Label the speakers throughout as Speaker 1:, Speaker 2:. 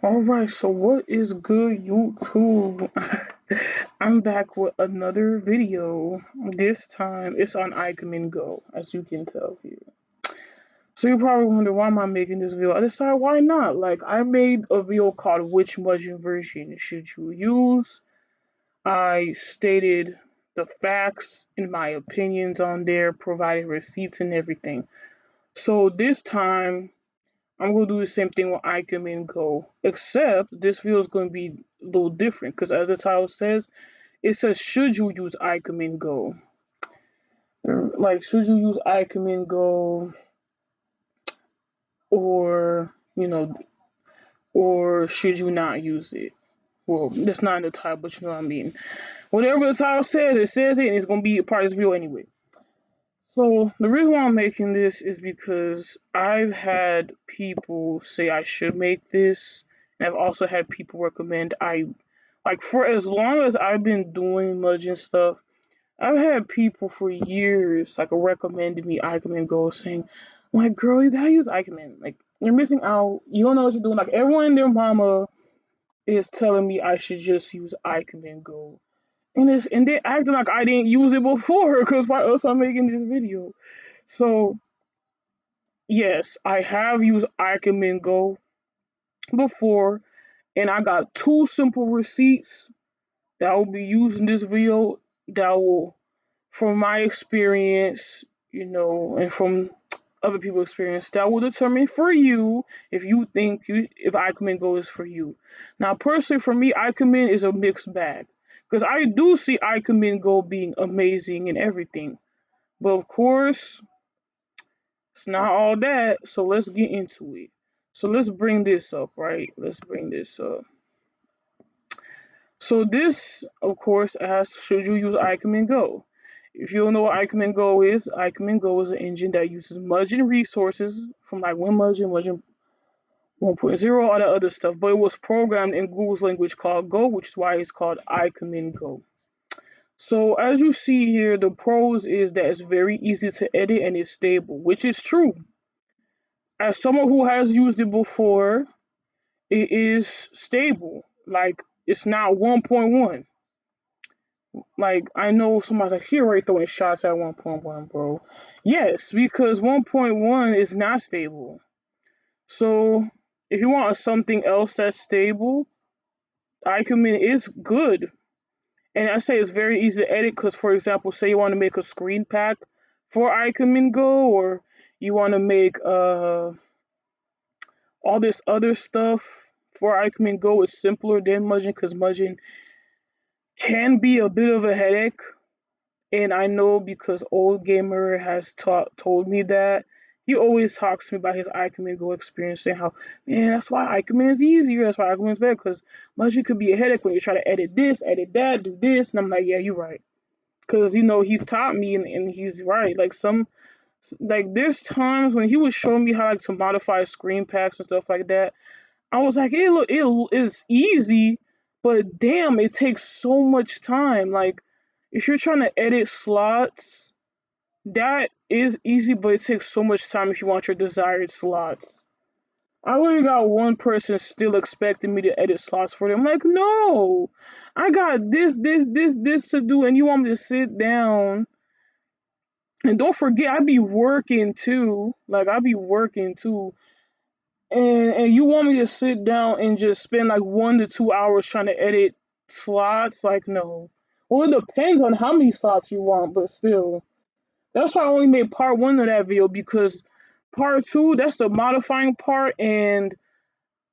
Speaker 1: Alright, so what is good, YouTube? I'm back with another video. This time it's on Ikemen GO, as you can tell here. So you probably wonder why am I making this video? I decided why not? Like I made a video called which M.U.G.E.N version should you use? I stated the facts and my opinions on there, provided receipts and everything. So this time I'm gonna do the same thing with Ikemen GO, except this video is gonna be a little different because, as the title says, it says should you use Ikemen GO? Like, should you use Ikemen GO, or or should you not use it? Well, that's not in the title, but you know what I mean. Whatever the title says, it says it, and it's gonna be a part of this video anyway. So the reason why I'm making this is because I've had people say I should make this, and I've also had people recommend I like for as long as I've been doing M.U.G.E.N stuff, I've had people for years like recommended me Ikemen Go saying, like, girl, you gotta use Ikemen. Like you're missing out. You don't know what you're doing. Like everyone and their mama is telling me I should just use Ikemen Go. And they acting like I didn't use it before, because why else I'm making this video? So yes, I have used Ikemen Go before, and I got two simple receipts that I will be using this video that will, from my experience, and from other people's experience, that will determine for you if you think if Ikemen Go is for you. Now, personally, for me, Ikemen is a mixed bag because I do see Ikemen Go being amazing and everything, but of course, it's not all that. So let's get into it. So let's bring this up, right? Let's bring this up. So this, of course, asks, should you use Ikemen Go? If you don't know what Ikemen Go is, Ikemen Go is an engine that uses M.U.G.E.N resources from like WinMUG, M.U.G.E.N 1.0, all that other stuff. But it was programmed in Google's language called Go, which is why it's called Ikemen Go. So as you see here, the pros is that it's very easy to edit and it's stable, which is true. As someone who has used it before, it is stable. Like it's not 1.1. Like I know somebody's like, here right throwing shots at 1.1, bro. Yes, because 1.1 is not stable. So if you want something else that's stable, Ikemen is good. And I say it's very easy to edit because, for example, say you want to make a screen pack for Ikemen Go, or you want to make all this other stuff for Ikemen Go. It's simpler than M.U.G.E.N because M.U.G.E.N can be a bit of a headache. And I know because old gamer has told me that. He always talks to me about his Ikemen Go experience, saying how, man, that's why Ikemen is easier. That's why Ikemen is better, because M.U.G.E.N could be a headache when you try to edit this, edit that, do this. And I'm like, yeah, you're right. Because, he's taught me, and he's right. Like there's times when he was showing me how like to modify screen packs and stuff like that. I was like, it is easy, but damn, it takes so much time. Like, if you're trying to edit slots, that is easy, but it takes so much time if you want your desired slots. I only got one person still expecting me to edit slots for them. I'm like, no, I got this to do, and you want me to sit down. And don't forget, I be working too. Like, I be working too. And you want me to sit down and just spend like 1 to 2 hours trying to edit slots? Like, no. Well, it depends on how many slots you want, but still. That's why I only made part one of that video, because part two, that's the modifying part, and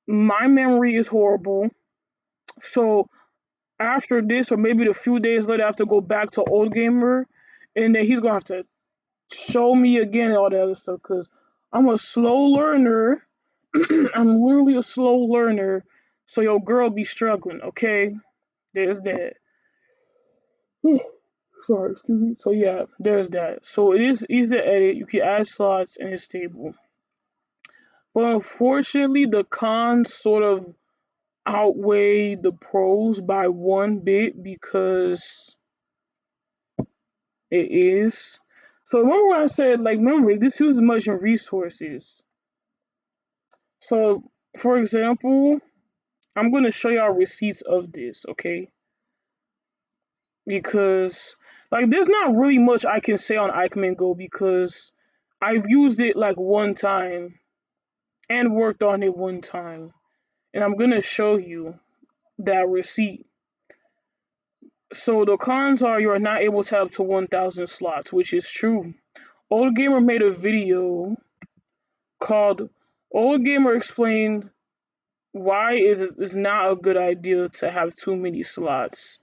Speaker 1: my memory is horrible. So after this, or maybe a few days later, I have to go back to old gamer, and then he's gonna have to show me again and all that other stuff, because I'm a slow learner. I'm literally a slow learner, so your girl be struggling, okay? There's that. Sorry, excuse me. So yeah, there's that. So it is easy to edit. You can add slots and it's stable. But unfortunately, the cons sort of outweigh the pros by one bit, because it is. So remember when I said, like, remember, this uses much in resources. So, for example, I'm gonna show y'all receipts of this, okay? Because like there's not really much I can say on Ikemen Go because I've used it like one time and worked on it one time. And I'm gonna show you that receipt. So the cons are you're not able to have up to 1,000 slots, which is true. Old Gamer made a video called Old Gamer Explained Why It's Not a Good Idea to Have Too Many Slots.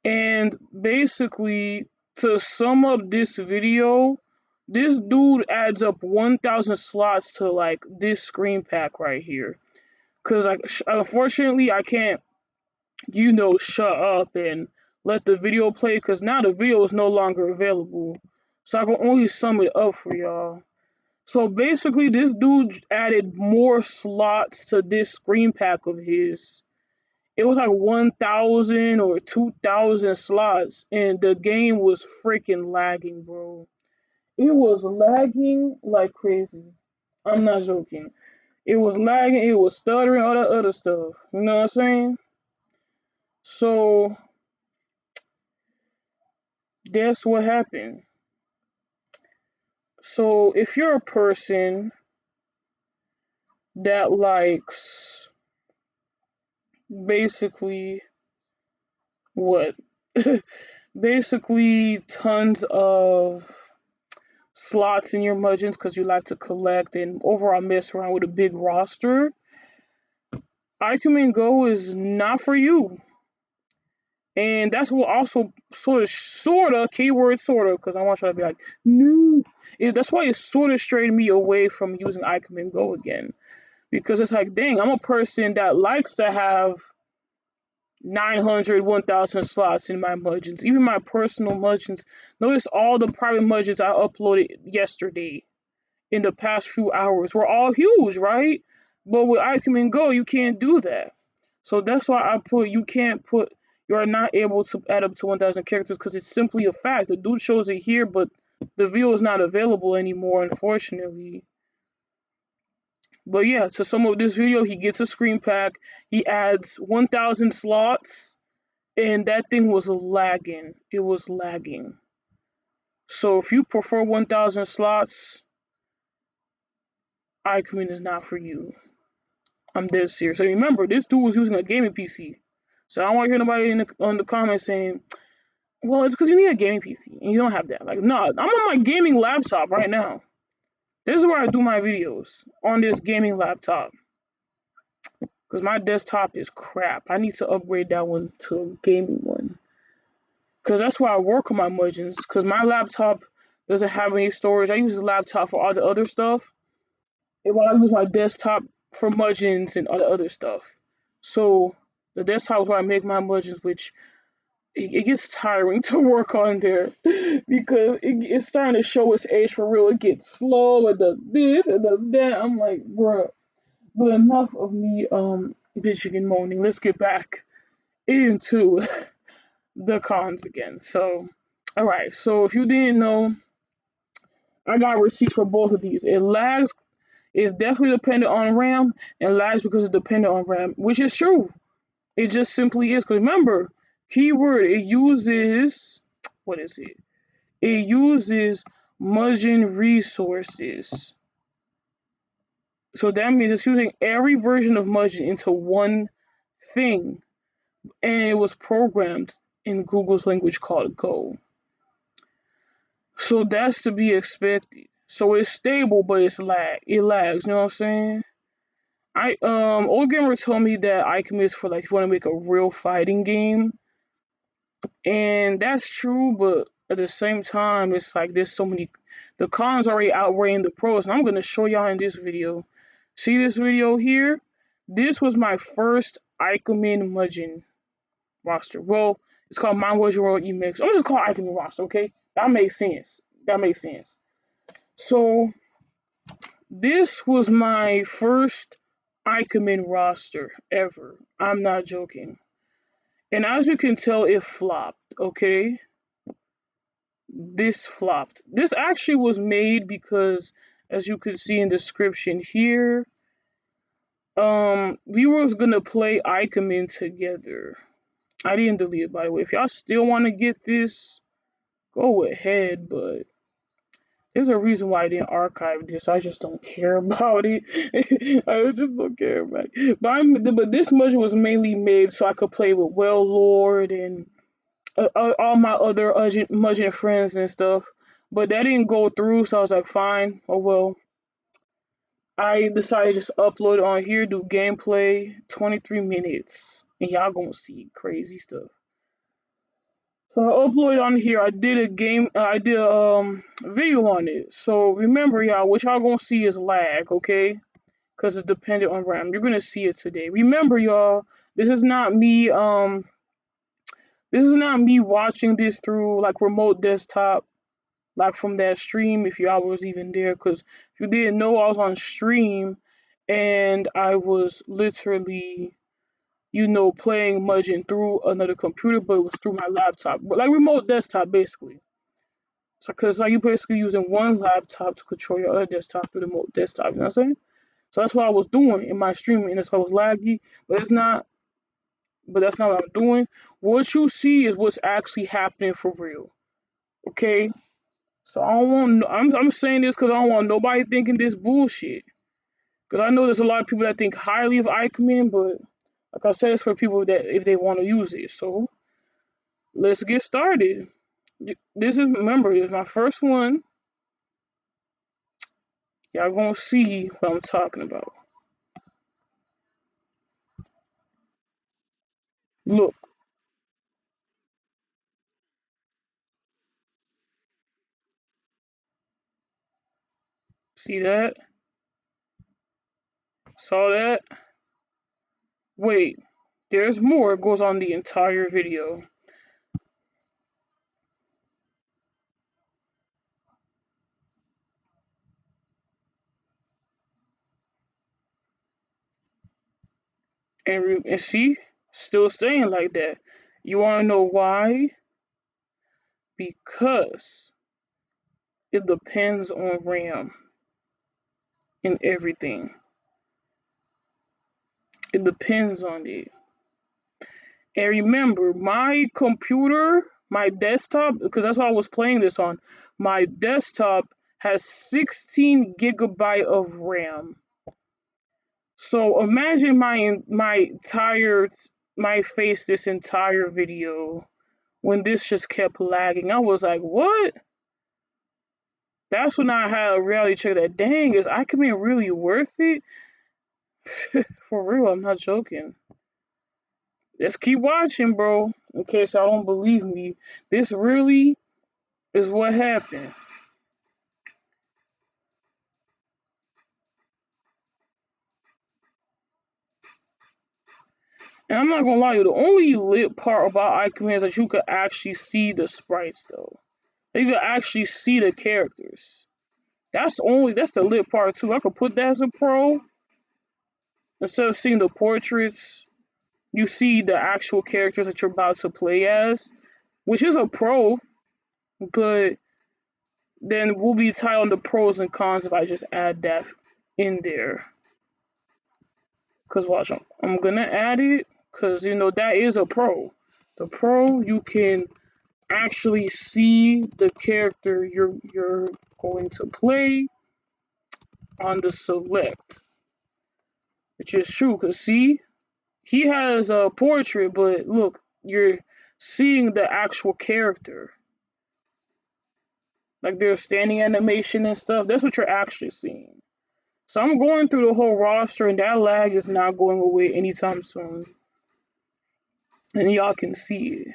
Speaker 1: And basically, to sum up this video, this dude adds up 1,000 slots to like this screen pack right here. Cause like unfortunately I can't, shut up and let the video play because now the video is no longer available. So I can only sum it up for y'all. So basically, this dude added more slots to this screen pack of his. It was like 1,000 or 2,000 slots, and the game was freaking lagging, bro. It was lagging like crazy. I'm not joking. It was lagging, it was stuttering, all that other stuff. You know what I'm saying? So, that's what happened. So, if you're a person that likes basically what? Basically, tons of slots in your Mudgeons because you like to collect and overall mess around with a big roster, Ikemen Go is not for you. And that's what also sorta, keyword sorta, because I want you to be like, no. That's why it sort of strayed me away from using Ikemen Go again. Because it's like, dang, I'm a person that likes to have 900, 1,000 slots in my Mudgeons, even my personal Mudgeons. Notice all the private Mudgeons I uploaded yesterday in the past few hours were all huge, right? But with Ikemen Go, you can't do that. So that's why I put you can't put you're not able to add up to 1,000 characters because it's simply a fact. The dude shows it here, but the video is not available anymore, unfortunately. But yeah, to sum up this video, he gets a screen pack. He adds 1,000 slots, and that thing was lagging. It was lagging. So if you prefer 1,000 slots, Ikemen is not for you. I'm dead serious. So remember, this dude was using a gaming PC. So I don't want to hear nobody on the comments saying, "Well, it's because you need a gaming PC and you don't have that." Like, no, I'm on my gaming laptop right now. This is where I do my videos on this gaming laptop because my desktop is crap. I need to upgrade that one to a gaming one because that's where I work on my Mudgeons. Because my laptop doesn't have any storage. I use the laptop for all the other stuff, and while I use my desktop for Mudgeons and all the other stuff. So the desktop is where I make my Mudgeons, which it gets tiring to work on there because it's starting to show its age for real. It gets slow, it does this, it does that. I'm like, bruh. But enough of me bitching and moaning. Let's get back into the cons again. So, alright, so if you didn't know, I got receipts for both of these. It lags, it's definitely dependent on RAM, and lags because it's dependent on RAM, which is true. It just simply is. Because remember, keyword, it uses, what is it? It uses M.U.G.E.N resources. So that means it's using every version of M.U.G.E.N into one thing. And it was programmed in Google's language called Go. So that's to be expected. So it's stable, but it lags, you know what I'm saying? Old Gamer told me that Ikemen is for like if you want to make a real fighting game. And that's true, but at the same time, it's like there's so many. The cons already outweighing the pros, and I'm gonna show y'all in this video. See this video here? This was my first Ikemen Mudgeon roster. Well, it's called My Was Your World Emix. I'm just call it Ikemen roster, okay? That makes sense. That makes sense. So this was my first Ikemen roster ever. I'm not joking. And as you can tell, it flopped, okay? This flopped. This actually was made because, as you can see in the description here, We was gonna play Ikemen together. I didn't delete it, by the way. If y'all still want to get this, go ahead. But there's a reason why I didn't archive this. I just don't care about it. I just don't care about it. But this module was mainly made so I could play with Well Lord and all my other Mudgeon friends and stuff. But that didn't go through, so I was like, fine. Oh well. I decided to just upload it on here, do gameplay, 23 minutes, and y'all gonna see crazy stuff. So I uploaded on here. I did a video on it. So remember, y'all, what y'all gonna see is lag, okay? Because it's dependent on RAM. You're gonna see it today. Remember, y'all, this is not me. This is not me watching this through like remote desktop, like from that stream. If y'all was even there, because if you didn't know, I was on stream, and I was literally, playing Mudgeon through another computer, but it was through my laptop, but like remote desktop basically. So, because like you basically using one laptop to control your other desktop through the remote desktop, you know what I'm saying? So that's what I was doing in my streaming, and that's why I was laggy. But it's not. But that's not what I'm doing. What you see is what's actually happening for real. Okay. So I don't want. I'm saying this because I don't want nobody thinking this bullshit. Because I know there's a lot of people that think highly of Ikemen, but like I said, it's for people that if they want to use it. So let's get started. Remember, this is my first one. Y'all gonna see what I'm talking about. Look, see that? Saw that? Wait, there's more. It goes on the entire video. And see, still staying like that. You wanna know why? Because it depends on RAM and everything. It depends on it. And remember, my computer, my desktop, because that's what I was playing this on, my desktop has 16 gigabyte of RAM. So imagine my face this entire video when this just kept lagging. I was like, what? That's when I had a reality check that dang, is Ikemen really worth it? For real, I'm not joking. Let's keep watching, bro. In case y'all don't believe me. This really is what happened. And I'm not gonna lie to you, the only lit part about Ikemen is that you could actually see the sprites though. You could actually see the characters. That's the lit part too. I could put that as a pro. Instead of seeing the portraits, you see the actual characters that you're about to play as, which is a pro, but then we'll be tied on the pros and cons if I just add that in there. Cause watch, I'm gonna add it, cause that is a pro. The pro, you can actually see the character you're going to play on the select, which is true. Cause see, he has a portrait, but look, you're seeing the actual character, like their standing animation and stuff. That's what you're actually seeing. So I'm going through the whole roster, and that lag is not going away anytime soon. And y'all can see it.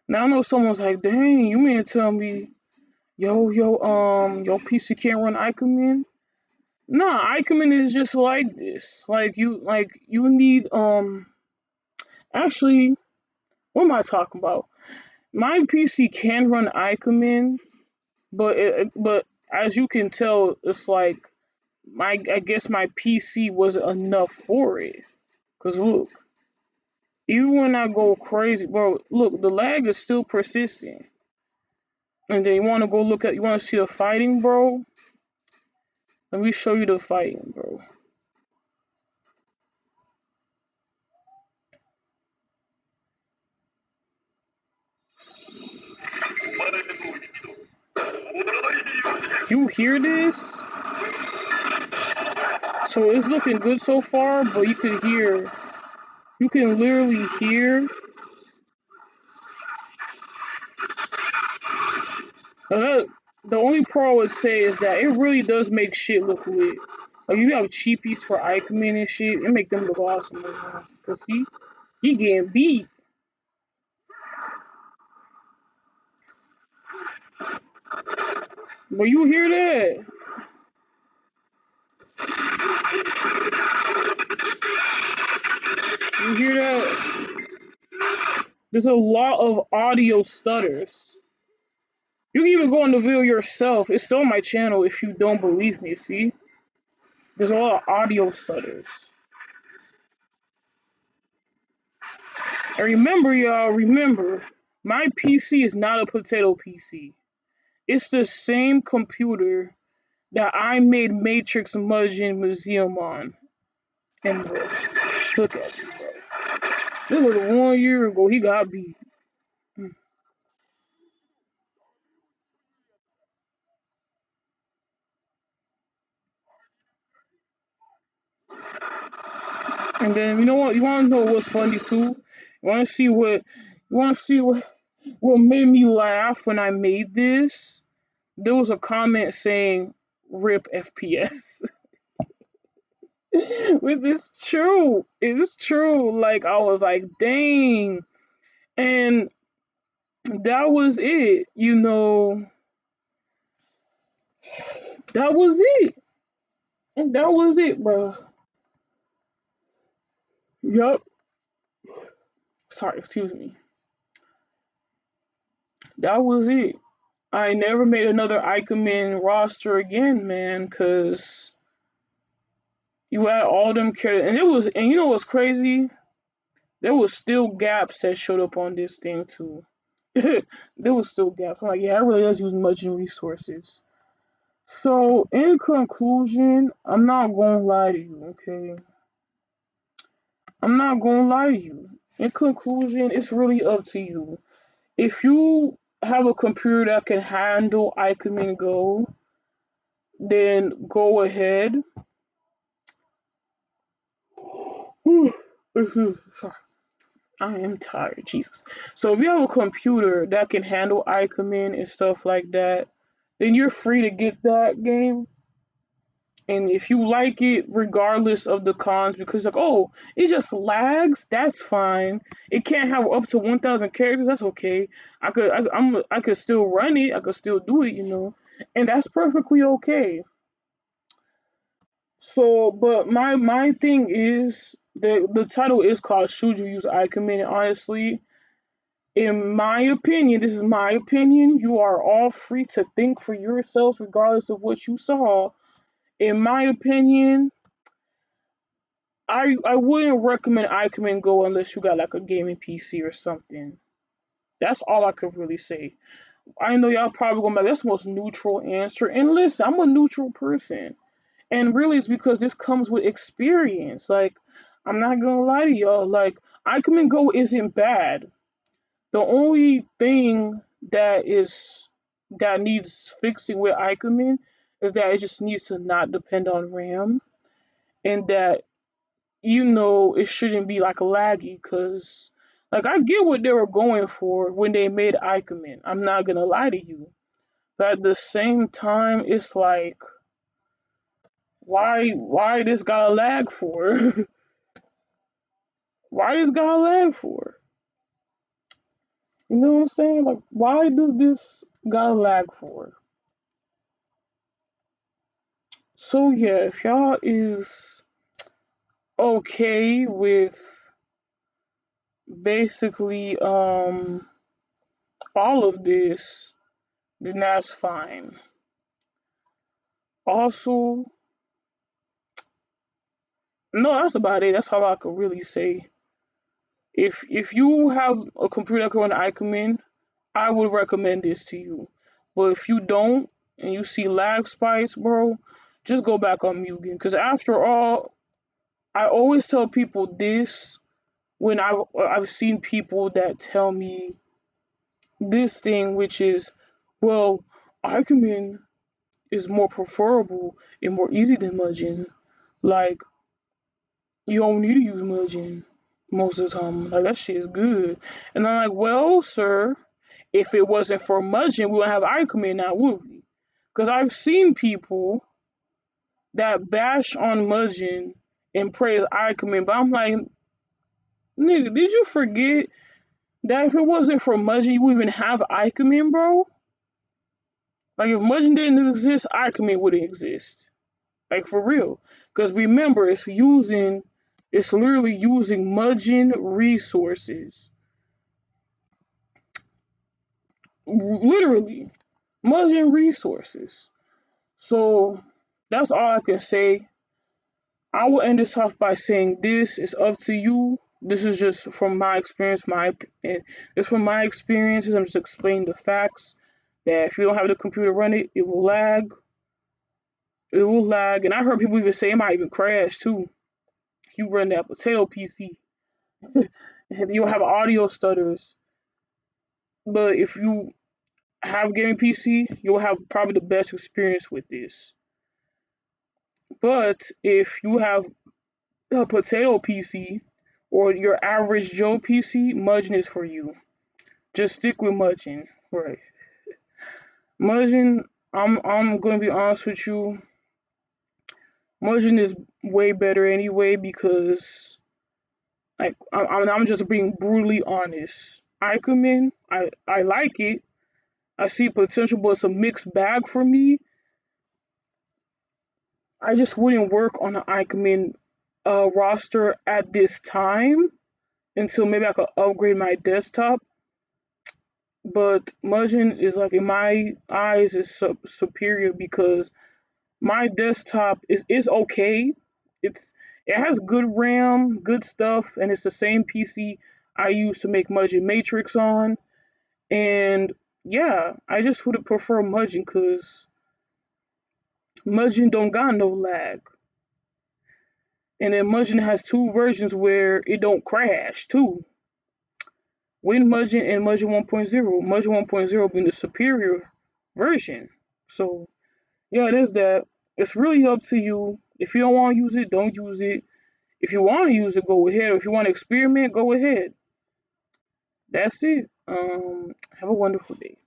Speaker 1: Now I know someone's like, "Dang, you mean to tell me, your PC can't run Ikemen?" Nah, Ikemen is just like this. Like you need actually, what am I talking about? My PC can run Ikemen, but as you can tell, it's like I guess my PC wasn't enough for it. Cause look, even when I go crazy, bro, look, the lag is still persistent. And then you want to see the fighting, bro? Let me show you the fighting, bro. hear this? So it's looking good so far, but you can literally hear. The only pro I would say is that it really does make shit look lit. Like you have cheapies for Ikemen and shit, it make them look awesome. Cause he getting beat. But you hear that? You hear that? There's a lot of audio stutters. You can even go on the video yourself. It's still on my channel if you don't believe me. See, there's a lot of audio stutters. And remember, y'all, remember, my PC is not a potato PC. It's the same computer that I made Matrix M.U.G.E.N Museum on. And bro, look at you, bro. This was 1 year ago. He got beat. And then you know what? You want to know what's funny too? You want to see what? You want to see what made me laugh when I made this? There was a comment saying "RIP FPS." Which is true. It's true. Like I was like, dang. And that was it. That was it. And that was it, bro. Yup. Sorry, excuse me. That was it. I never made another Ikemen roster again, man, cause you had all them characters, and you know what's crazy? There was still gaps that showed up on this thing too. There was still gaps. I'm like, yeah, I really does use much in resources. So, in conclusion, I'm not gonna lie to you, okay? I'm not gonna lie to you. In conclusion, it's really up to you. If you have a computer that can handle Ikemen Go, then go ahead. Sorry, I am tired, Jesus. So if you have a computer that can handle Ikemen and stuff like that, then you're free to get that game. And if you like it, regardless of the cons, because like, oh, it just lags, that's fine. It can't have up to 1,000 characters, that's okay. I could still run it, I could still do it, and that's perfectly okay. So, but my thing is the title is called "Should You Use Ikemen?" And honestly, in my opinion, this is my opinion. You are all free to think for yourselves, regardless of what you saw. In my opinion, I wouldn't recommend Ikemen Go unless you got like a gaming PC or something. That's all I could really say. I know y'all probably gonna be like, that's the most neutral answer. And listen, I'm a neutral person. And really it's because this comes with experience. Like, I'm not gonna lie to y'all, like Ikemen Go isn't bad. The only thing that needs fixing with Ikemen is that it just needs to not depend on RAM, and that it shouldn't be like laggy, because like I get what they were going for when they made Ikemen. I'm not gonna lie to you. But at the same time, it's like, why this got a lag for? Why this got a lag for? You know what I'm saying? Like, why does this got a lag for? So yeah, if y'all is okay with basically all of this, then that's fine. Also, no, that's about it. That's all I could really say. If you have a computer that can run Ikemen, I would recommend this to you. But if you don't and you see lag spikes, bro, just go back on M.U.G.E.N. Because after all, I always tell people this when I've seen people that tell me this thing, which is, well, Ikemen is more preferable and more easy than M.U.G.E.N. Like, you don't need to use M.U.G.E.N most of the time. Like, that shit is good. And I'm like, well, sir, if it wasn't for M.U.G.E.N, we wouldn't have Ikemen now, would we? Because I've seen people that bash on M.U.G.E.N and praise Ikemen, but I'm like, nigga, did you forget that if it wasn't for M.U.G.E.N, you wouldn't even have Ikemen, bro? Like, if M.U.G.E.N didn't exist, Ikemen wouldn't exist. Like, for real. Because remember, it's literally using M.U.G.E.N resources. Literally, M.U.G.E.N resources. So, that's all I can say. I will end this off by saying this is up to you. This is just from my experience. It's from my experiences. I'm just explaining the facts. That if you don't have the computer run it, it will lag. It will lag, and I heard people even say it might even crash too. If you run that potato PC, you'll have audio stutters. But if you have gaming PC, you'll have probably the best experience with this. But if you have a potato PC or your average Joe PC, M.U.G.E.N is for you. Just stick with M.U.G.E.N. Right. M.U.G.E.N, I'm gonna be honest with you. M.U.G.E.N is way better anyway because like I'm just being brutally honest. Ikemen, I like it. I see potential, but it's a mixed bag for me. I just wouldn't work on an Ikemen roster at this time until maybe I could upgrade my desktop. But M.U.G.E.N is like in my eyes is superior because my desktop is okay. It has good RAM, good stuff, and it's the same PC I use to make M.U.G.E.N Matrix on. And yeah, I just would prefer M.U.G.E.N because M.U.G.E.N don't got no lag. And then M.U.G.E.N has two versions where it don't crash too. Win M.U.G.E.N and M.U.G.E.N 1.0. M.U.G.E.N 1.0 being the superior version. So yeah, it is that. It's really up to you. If you don't want to use it, don't use it. If you want to use it, go ahead. If you want to experiment, go ahead. That's it. Have a wonderful day.